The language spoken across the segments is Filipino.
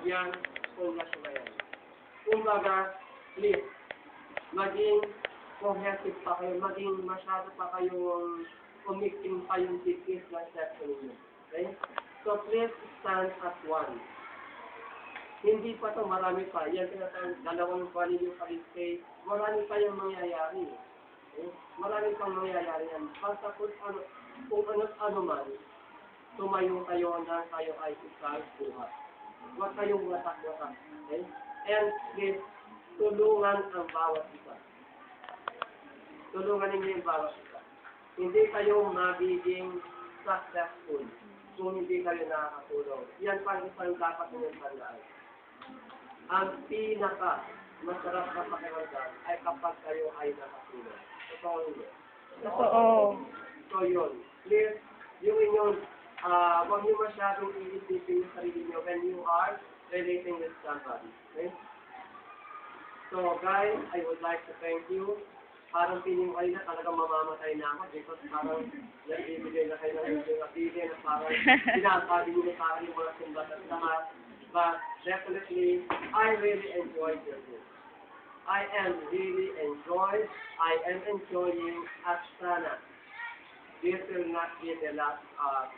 Yan, pundasyon na yan. Kumbaga, please, maging cohesive pa kayo, maging masyado pa kayong umikting pa yung tikis ng section niyo. Okay? So, please stand as one. Hindi pa to, marami pa. Yan tinatawag, dalawang value palistay. Marami pa yung mangyayari. Okay? Marami pang mangyayari yan. Basta kung ano man, tumayo kayo na kayo ay isang buhat. Huwag kayong watak-watak. Okay? And please, tulungan ang bawat isa. Tulungan ninyo yung bawat isa. Hindi kayo magiging successful kung hindi kayo nakakatulong. Yan pang isang dapat ninyong tandaan. Ang pinaka masarap na pakiramdam ay kapag kayo ay nakatulong. Totoo yun. Totoo. So yun. Please, yung inyong, huwag niyo masyadong iisipin yung sarili niyo when you are relating with somebody. Okay? So guys, I would like to thank you. Parang piling kayo na talagang mamamatay na ako because parang nagbibigay na kayo ng yung appeal na parang sinasabi niyo sa akin yung mga sumbat at lahat. But definitely, I really enjoyed your book. I am enjoying at sana. This will not be the last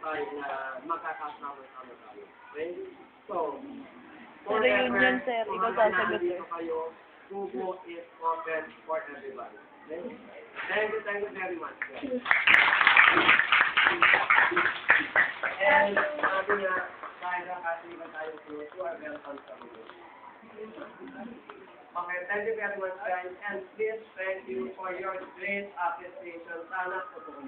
time na makakasama-sama tayo. Okay? So, Sa reunion, sir, ikaw sasagot, sir. kayo, Kubo is open for everybody. Okay? Thank you very much. And sabi nga, dahil nakasipan tayo po, you are welcome sa video. Okay, thank you very much guys, and please thank you for your great appreciation. Sana po po.